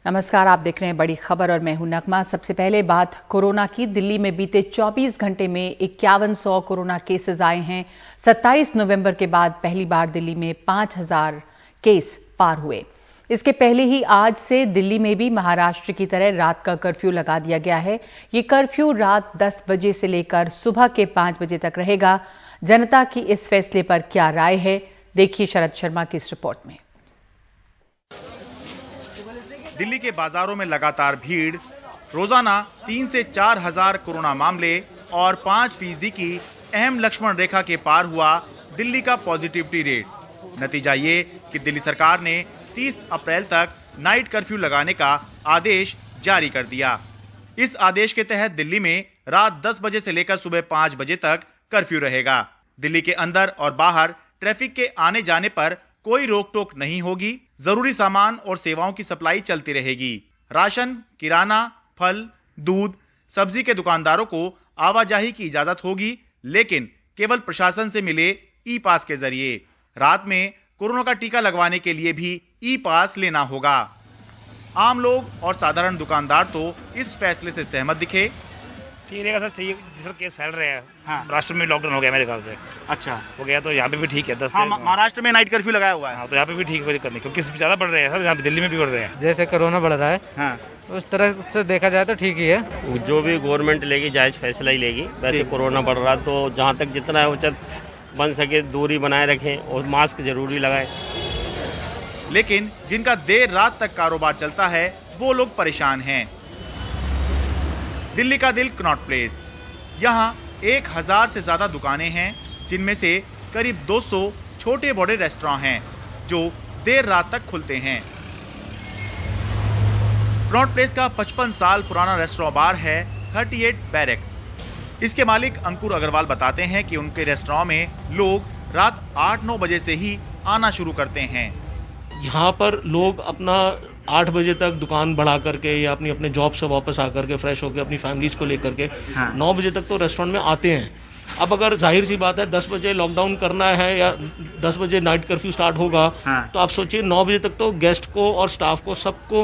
नमस्कार, आप देख रहे हैं बड़ी खबर और मैं हूं नगमा। सबसे पहले बात कोरोना की। दिल्ली में बीते 24 घंटे में 5100 कोरोना केसेस आए हैं। 27 नवंबर के बाद पहली बार दिल्ली में 5000 केस पार हुए। इसके पहले ही आज से दिल्ली में भी महाराष्ट्र की तरह रात का कर्फ्यू लगा दिया गया है। ये कर्फ्यू रात 10 बजे से लेकर सुबह के 5 बजे तक रहेगा। जनता की इस फैसले पर क्या राय है, देखिए शरद शर्मा की इस रिपोर्ट में। दिल्ली के बाजारों में लगातार भीड़, रोजाना 3 से 4 हजार कोरोना मामले और 5% की अहम लक्ष्मण रेखा के पार हुआ दिल्ली का पॉजिटिविटी रेट। नतीजा ये कि दिल्ली सरकार ने 30 अप्रैल तक नाइट कर्फ्यू लगाने का आदेश जारी कर दिया। इस आदेश के तहत दिल्ली में रात 10 बजे से लेकर सुबह 5 बजे तक कर्फ्यू रहेगा। दिल्ली के अंदर और बाहर ट्रैफिक के आने जाने पर कोई रोक टोक नहीं होगी। जरूरी सामान और सेवाओं की सप्लाई चलती रहेगी। राशन, किराना, फल, दूध, सब्जी के दुकानदारों को आवाजाही की इजाजत होगी, लेकिन केवल प्रशासन से मिले ई पास के जरिए। रात में कोरोना का टीका लगवाने के लिए भी ई पास लेना होगा। आम लोग और साधारण दुकानदार तो इस फैसले से सहमत दिखे। ठीक रहेगा सर, सही जिस केस फैल रहे हैं। हाँ। राष्ट्र में लॉकडाउन हो गया मेरे ख्याल से। अच्छा हो गया तो यहाँ पे भी ठीक है। 10 हाँ, महाराष्ट्र में नाइट कर्फ्यू लगाया हुआ है। हाँ, तो यहाँ पे भी ठीक है, दिक्कत नहीं, क्योंकि ज़्यादा बढ़ रहे हैं सर, यहाँ पे दिल्ली में भी बढ़ रहे हैं। जैसे कोरोना बढ़ रहा है, हाँ, उस तरह से देखा जाए तो ठीक ही है। जो भी गवर्नमेंट लेगी जायज फैसला ही लेगी। वैसे कोरोना बढ़ रहा तो जहाँ तक जितना है उचित बन सके दूरी बनाए रखें और मास्क जरूरी लगाएं। लेकिन जिनका देर रात तक कारोबार चलता है वो लोग परेशान हैं। दिल्ली का दिल कनॉट प्लेस, यहाँ 1000 से ज्यादा दुकानें हैं, जिनमें से करीब 200 छोटे बड़े रेस्टोरेंट हैं जो देर रात तक खुलते हैं। कनॉट प्लेस का 55 साल पुराना रेस्टोरेंट बार है 38 बैरेक्स। इसके मालिक अंकुर अग्रवाल बताते हैं कि उनके रेस्टोरेंट में लोग रात 8-9 बजे से ही आना शुरू करते हैं। यहाँ पर लोग अपना 8 बजे तक दुकान बढ़ा करके या अपने जॉब से वापस आकर के फ्रेश होकर अपनी फैमिलीज को लेकर के 9 बजे तक तो रेस्टोरेंट में आते हैं। अब अगर जाहिर सी बात है 10 बजे लॉकडाउन करना है या 10 बजे नाइट कर्फ्यू स्टार्ट होगा, तो आप सोचिए 9 बजे तक तो गेस्ट को और स्टाफ को सबको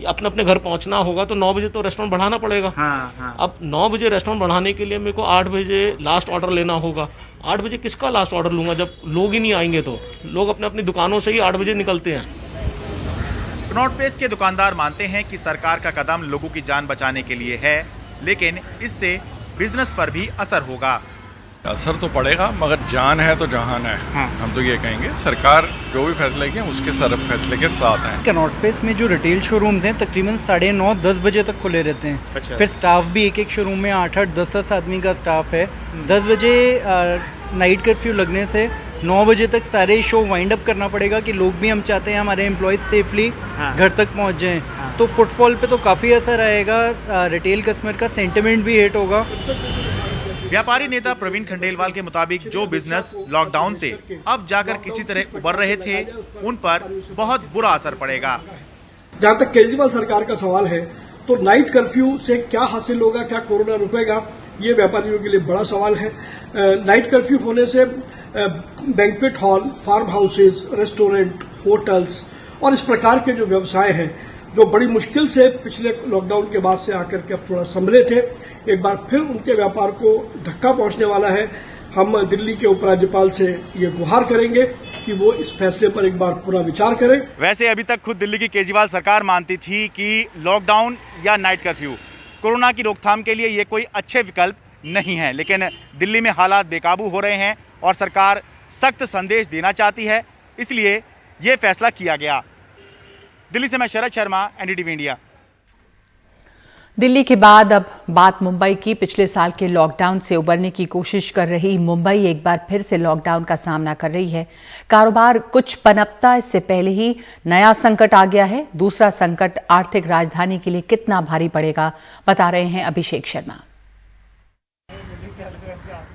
अपने अपने घर पहुंचना होगा, तो 9 बजे तो रेस्टोरेंट बढ़ाना पड़ेगा। अब 9 बजे रेस्टोरेंट बढ़ाने के लिए मेरे को 8 बजे लास्ट ऑर्डर लेना होगा। 8 बजे किसका लास्ट ऑर्डर लूंगा जब लोग ही नहीं आएंगे? तो लोग अपने अपनी दुकानों से ही 8 बजे निकलते हैं। कनॉट प्लेस के दुकानदार मानते हैं कि सरकार का कदम लोगों की जान बचाने के लिए है, लेकिन इससे बिजनेस पर भी असर होगा। असर तो पड़ेगा, मगर जान है तो जहान है। हम तो ये कहेंगे सरकार जो भी फैसला लेगी उसके सरफ फैसले के साथ हैं। कनॉट प्लेस में जो रिटेल शोरूम्स हैं तकरीबन 9:30-10 बजे तक खुले रहते हैं। अच्छा। फिर स्टाफ भी एक शोरूम में 8-8, 10-10 आदमी का स्टाफ है। 10 बजे नाइट कर्फ्यू लगने से 9 बजे तक सारे शो वाइंड अप करना पड़ेगा कि लोग भी हम चाहते हैं हमारे एम्प्लॉयज सेफली घर तक पहुंच जाएं। तो फुटफॉल पे तो काफ़ी असर आएगा, रिटेल कस्टमर का सेंटिमेंट भी हिट होगा। व्यापारी नेता प्रवीण खंडेलवाल के मुताबिक जो बिजनेस लॉकडाउन से अब जाकर किसी तरह उबर रहे थे, उन पर बहुत बुरा असर पड़ेगा। जहाँ तक केजरीवाल सरकार का सवाल है, तो नाइट कर्फ्यू से क्या हासिल होगा, क्या कोरोना रुकेगा, ये व्यापारियों के लिए बड़ा सवाल है। नाइट कर्फ्यू होने से banquet hall, farm houses, restaurant, hotels और इस प्रकार के जो व्यवसाय हैं, जो बड़ी मुश्किल से पिछले लॉकडाउन के बाद से आकर के अब थोड़ा संभले थे, एक बार फिर उनके व्यापार को धक्का पहुंचने वाला है। हम दिल्ली के उपराज्यपाल से ये गुहार करेंगे कि वो इस फैसले पर एक बार पूरा विचार करें। वैसे अभी तक खुद दिल्ली की केजरीवाल सरकार मानती थी कि लॉकडाउन या नाइट कर्फ्यू कोरोना की रोकथाम के लिए ये कोई अच्छे विकल्प नहीं है, लेकिन दिल्ली में हालात बेकाबू हो रहे हैं और सरकार सख्त संदेश देना चाहती है, इसलिए ये फैसला किया गया। दिल्ली से मैं शरद शर्मा, एनडीटीवी इंडिया। दिल्ली के बाद अब बात मुंबई की। पिछले साल के लॉकडाउन से उबरने की कोशिश कर रही मुंबई एक बार फिर से लॉकडाउन का सामना कर रही है। कारोबार कुछ पनपता, इससे पहले ही नया संकट आ गया है। दूसरा संकट आर्थिक राजधानी के लिए कितना भारी पड़ेगा, बता रहे हैं अभिषेक शर्मा।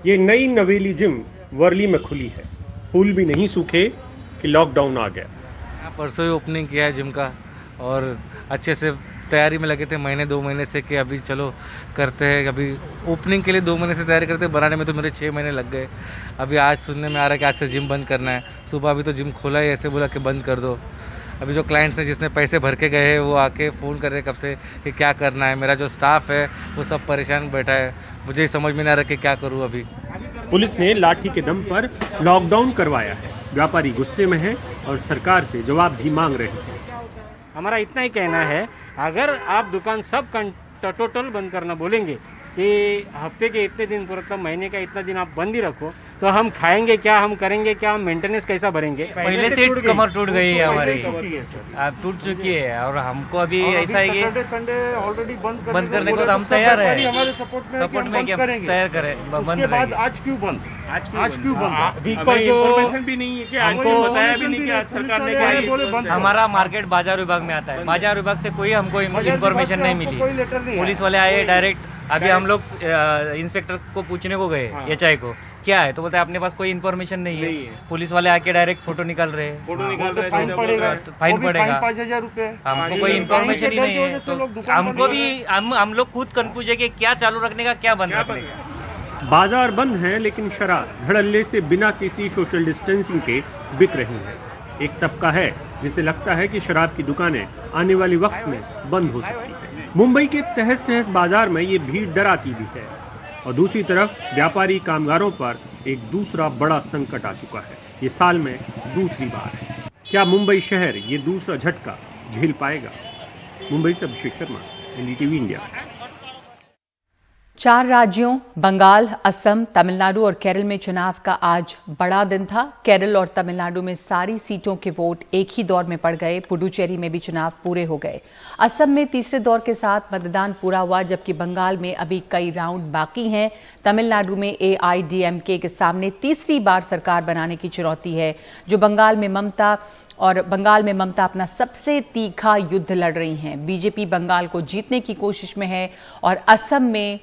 ये नई नवेली जिम वर्ली में खुली है। फूल भी नहीं सूखे कि लॉकडाउन आ गया। परसों ही ओपनिंग किया है जिम का और अच्छे से तैयारी में लगे थे 1-2 महीने से कि अभी चलो करते हैं। अभी ओपनिंग के लिए 2 महीने से तैयारी करते, बनाने में तो मेरे 6 महीने लग गए। अभी आज सुनने में आ रहा है कि आज से जिम बंद करना है। सुबह अभी तो जिम खोला ही, ऐसे बोला कि बंद कर दो। अभी जो क्लाइंट्स हैं जिसने पैसे भर के गए हैं वो आके फ़ोन कर रहे हैं कब से कि क्या करना है। मेरा जो स्टाफ है वो सब परेशान बैठा है, मुझे समझ में नहीं आ रहा कि क्या करूँ अभी। पुलिस ने लाठी के दम पर लॉकडाउन करवाया है, व्यापारी गुस्से में हैं और सरकार से जवाब भी मांग रहे हैं। हमारा इतना ही कहना है, अगर आप दुकान सब टोटल बंद करना बोलेंगे कि हफ्ते के इतने दिन मतलब महीने का इतना दिन आप बंद ही रखो, तो हम खाएंगे क्या, हम करेंगे क्या, हम मेंटेनेंस कैसा भरेंगे। पहले से कमर टूट गई है हमारी, अब टूट चुकी है और हमको अभी ऐसा है कि संडे ऑलरेडी बंद करने को तो हम तैयार है, हमारे सपोर्ट में क्या तैयार करें। उसके बाद आज क्यों बंद, आज क्यों बंद? अभी कोई इन्फॉर्मेशन भी नहीं है कि हमको बताया भी नहीं कि आज सरकार ने क्या। हमारा मार्केट बाजार विभाग में आता है, बाजार विभाग से कोई हमको इन्फॉर्मेशन नहीं मिली। पुलिस वाले आए डायरेक्ट, अभी हम लोग इंस्पेक्टर को पूछने को गए एचआई को क्या है, तो बोलते हैं अपने पास कोई इन्फॉर्मेशन नहीं है। पुलिस वाले आके डायरेक्ट फोटो निकाल रहे हैं, फाइन पड़ेगा, फाइन पड़ेगा 5,000 रुपए। हमको कोई इन्फॉर्मेशन ही नहीं है, तो हमको भी हम लोग खुद कंफ्यूज है कि क्या चालू रखने का, क्या बंद रखने का। बाजार बंद है लेकिन शराब धड़ल्ले से बिना किसी सोशल डिस्टेंसिंग के बिक रही है। एक तबका है जिसे लगता है कि शराब की दुकानें आने वाले वक्त में बंद हो सकती है। मुंबई के तहस नहस बाजार में ये भीड़ डराती भी है और दूसरी तरफ व्यापारी कामगारों पर एक दूसरा बड़ा संकट आ चुका है। ये साल में दूसरी बार है। क्या मुंबई शहर ये दूसरा झटका झेल पाएगा? मुंबई से अभिषेक शर्मा, एनडीटीवी इंडिया। 4 राज्यों बंगाल, असम, तमिलनाडु और केरल में चुनाव का आज बड़ा दिन था। केरल और तमिलनाडु में सारी सीटों के वोट एक ही दौर में पड़ गए। पुडुचेरी में भी चुनाव पूरे हो गए। असम में तीसरे दौर के साथ मतदान पूरा हुआ, जबकि बंगाल में अभी कई राउंड बाकी हैं। तमिलनाडु में AIDMK के सामने तीसरी बार सरकार बनाने की चुनौती है, जो बंगाल में ममता अपना सबसे तीखा युद्ध लड़ रही हैं। बीजेपी बंगाल को जीतने की कोशिश में है और असम में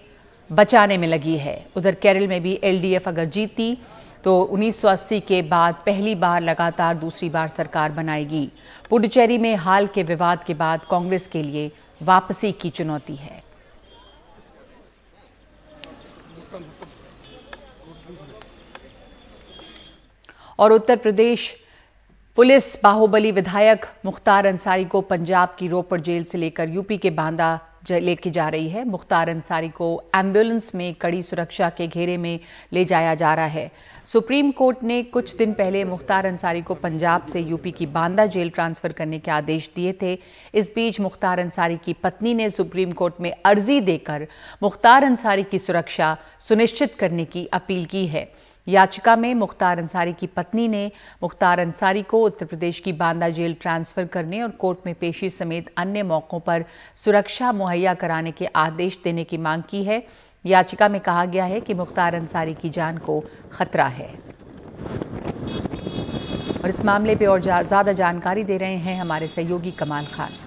बचाने में लगी है। उधर केरल में भी LDF अगर जीती तो 1980 के बाद पहली बार लगातार दूसरी बार सरकार बनाएगी। पुडुचेरी में हाल के विवाद के बाद कांग्रेस के लिए वापसी की चुनौती है। और उत्तर प्रदेश पुलिस बाहुबली विधायक मुख्तार अंसारी को पंजाब की रोपड़ जेल से लेकर यूपी के बांदा लेके जा रही है। मुख्तार अंसारी को एम्बुलेंस में कड़ी सुरक्षा के घेरे में ले जाया जा रहा है। सुप्रीम कोर्ट ने कुछ दिन पहले मुख्तार अंसारी को पंजाब से यूपी की बांदा जेल ट्रांसफर करने के आदेश दिए थे। इस बीच मुख्तार अंसारी की पत्नी ने सुप्रीम कोर्ट में अर्जी देकर मुख्तार अंसारी की सुरक्षा सुनिश्चित करने की अपील की है। याचिका में मुख्तार अंसारी की पत्नी ने मुख्तार अंसारी को उत्तर प्रदेश की बांदा जेल ट्रांसफर करने और कोर्ट में पेशी समेत अन्य मौकों पर सुरक्षा मुहैया कराने के आदेश देने की मांग की है। याचिका में कहा गया है कि मुख्तार अंसारी की जान को खतरा है। और इस मामले पर और ज्यादा जानकारी दे रहे हैं हमारे सहयोगी कमाल खान।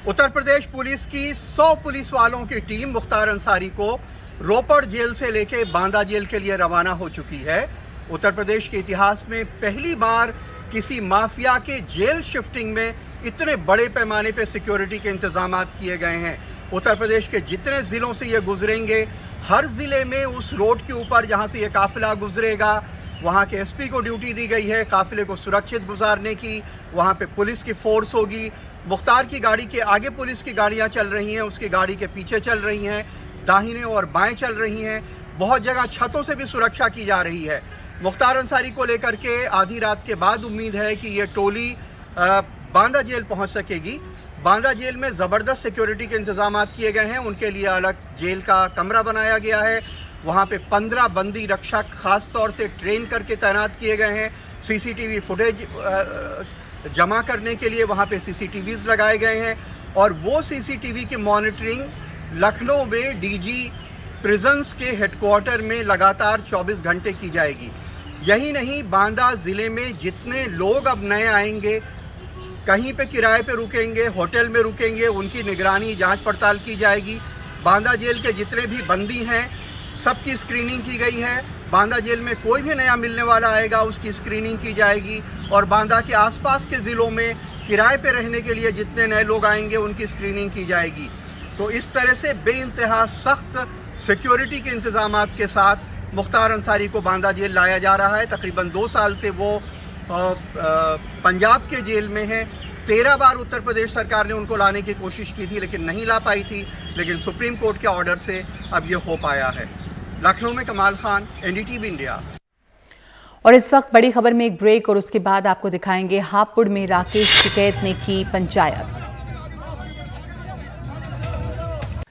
उत्तर प्रदेश पुलिस की 100 पुलिस वालों की टीम मुख्तार अंसारी को रोपड़ जेल से लेके बांदा जेल के लिए रवाना हो चुकी है। उत्तर प्रदेश के इतिहास में पहली बार किसी माफिया के जेल शिफ्टिंग में इतने बड़े पैमाने पे सिक्योरिटी के इंतजाम किए गए हैं। उत्तर प्रदेश के जितने जिलों से ये गुजरेंगे, हर जिले में उस रोड के ऊपर जहां से ये काफिला गुजरेगा, वहां के SP को ड्यूटी दी गई है काफिले को सुरक्षित गुजारने की। वहां पे पुलिस की फोर्स होगी। मुख्तार की गाड़ी के आगे पुलिस की गाड़ियां चल रही हैं, उसकी गाड़ी के पीछे चल रही हैं, दाहिने और बाएं चल रही हैं। बहुत जगह छतों से भी सुरक्षा की जा रही है। मुख्तार अंसारी को लेकर के आधी रात के बाद उम्मीद है कि ये टोली बांदा जेल पहुंच सकेगी। बांदा जेल में जबरदस्त सिक्योरिटी के इंतजाम किए गए हैं। उनके लिए अलग जेल का कमरा बनाया गया है। वहां पे 15 बंदी रक्षक खास तौर से ट्रेन करके तैनात किए गए हैं। CCTV फुटेज जमा करने के लिए वहां पे CCTVs लगाए गए हैं और वो CCTV की मॉनिटरिंग लखनऊ में DG प्रिजन्स के हेडक्वार्टर में लगातार 24 घंटे की जाएगी। यही नहीं, बांदा जिले में जितने लोग अब नए आएंगे, कहीं पे किराए पे रुकेंगे, होटल में रुकेंगे, उनकी निगरानी जांच पड़ताल की जाएगी। बांदा जेल के जितने भी बंदी हैं सबकी स्क्रीनिंग की गई है। बांदा जेल में कोई भी नया मिलने वाला आएगा उसकी स्क्रीनिंग की जाएगी और बांदा के आसपास के ज़िलों में किराए पे रहने के लिए जितने नए लोग आएंगे उनकी स्क्रीनिंग की जाएगी। तो इस तरह से बेइंतहा सख्त सिक्योरिटी के इंतजामात के साथ मुख्तार अंसारी को बांदा जेल लाया जा रहा है। तकरीबन 2 साल से वो पंजाब के जेल में हैं। 13 बार उत्तर प्रदेश सरकार ने उनको लाने की कोशिश की थी लेकिन नहीं ला पाई थी, लेकिन सुप्रीम कोर्ट के ऑर्डर से अब ये हो पाया है। लखनऊ में कमाल खान, एनडीटीवी इंडिया। और इस वक्त बड़ी खबर में एक ब्रेक और उसके बाद आपको दिखाएंगे हापुड़ में राकेश टिकैत ने की पंचायत।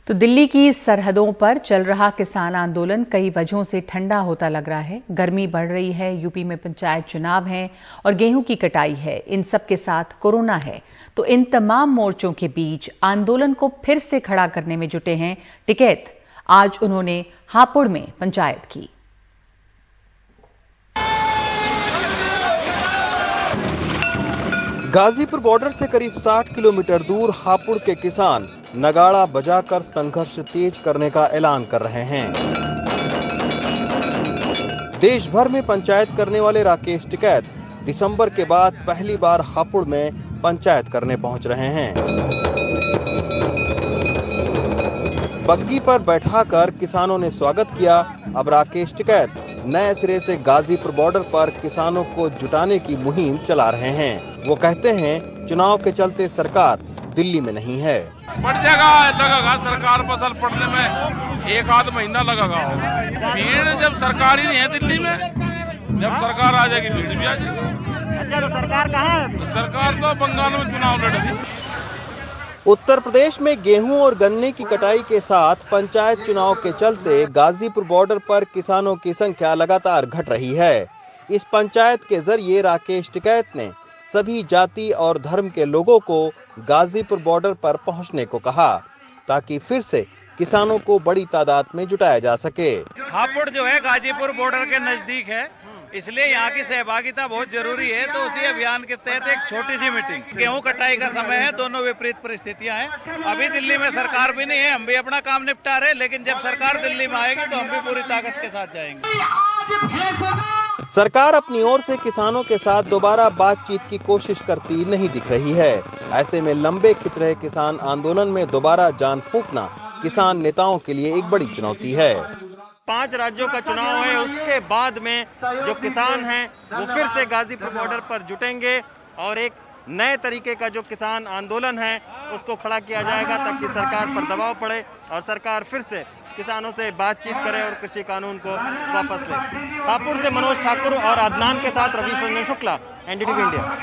तो दिल्ली की सरहदों पर चल रहा किसान आंदोलन कई वजहों से ठंडा होता लग रहा है। गर्मी बढ़ रही है, यूपी में पंचायत चुनाव हैं और गेहूं की कटाई है। इन सब के साथ कोरोना है। तो इन तमाम मोर्चों के बीच आंदोलन को फिर से खड़ा करने में जुटे हैं टिकैत। आज उन्होंने हापुड़ में पंचायत की। गाजीपुर बॉर्डर से करीब 60 किलोमीटर दूर हापुड़ के किसान नगाड़ा बजाकर संघर्ष तेज करने का ऐलान कर रहे हैं। देश भर में पंचायत करने वाले राकेश टिकैत दिसंबर के बाद पहली बार हापुड़ में पंचायत करने पहुंच रहे हैं। बग्गी पर बैठाकर किसानों ने स्वागत किया। अब राकेश टिकैत नए सिरे से गाजीपुर बॉर्डर पर किसानों को जुटाने की मुहिम चला रहे हैं। वो कहते हैं चुनाव के चलते सरकार दिल्ली में नहीं है। बढ़ जाएगा, लगेगा सरकार फसल पड़ने में 1 आध महीना लगेगा। भीड़ जब सरकार ही नहीं है दिल्ली में, जब सरकार आ जाएगी भीड़ भी आ जाएगी। अच्छा, तो सरकार कहाँ है? तो सरकार तो बंगाल में चुनाव लड़ रही। उत्तर प्रदेश में गेहूं और गन्ने की कटाई के साथ पंचायत चुनाव के चलते गाजीपुर बॉर्डर पर किसानों की संख्या लगातार घट रही है। इस पंचायत के जरिए राकेश टिकैत ने सभी जाति और धर्म के लोगों को गाजीपुर बॉर्डर पर पहुंचने को कहा, ताकि फिर से किसानों को बड़ी तादाद में जुटाया जा सके। हापुड़ जो है गाजीपुर बॉर्डर के नजदीक है, इसलिए यहाँ की सहभागिता बहुत जरूरी है। तो उसी अभियान के तहत एक छोटी सी मीटिंग। गेहूं कटाई का समय है, दोनों विपरीत परिस्थितियां हैं। अभी दिल्ली में सरकार भी नहीं है, हम भी अपना काम निपटा रहे, लेकिन जब सरकार दिल्ली में आएगी तो हम भी पूरी ताकत के साथ जाएंगे। सरकार अपनी ओर से किसानों के साथ दोबारा बातचीत की कोशिश करती नहीं दिख रही है। ऐसे में लंबे खिंच रहे किसान आंदोलन में दोबारा जान फूंकना किसान नेताओं के लिए एक बड़ी चुनौती है। 5 राज्यों का चुनाव है, उसके बाद में जो किसान हैं वो फिर से गाजीपुर बॉर्डर पर जुटेंगे और एक नए तरीके का जो किसान आंदोलन है उसको खड़ा किया जाएगा, ताकि सरकार पर दबाव पड़े और सरकार फिर से किसानों से बातचीत करे और कृषि कानून को वापस ले। हापुड़ से मनोज ठाकुर और अदनान के साथ रवि रंजन शुक्ला, एनडीटीवी इंडिया।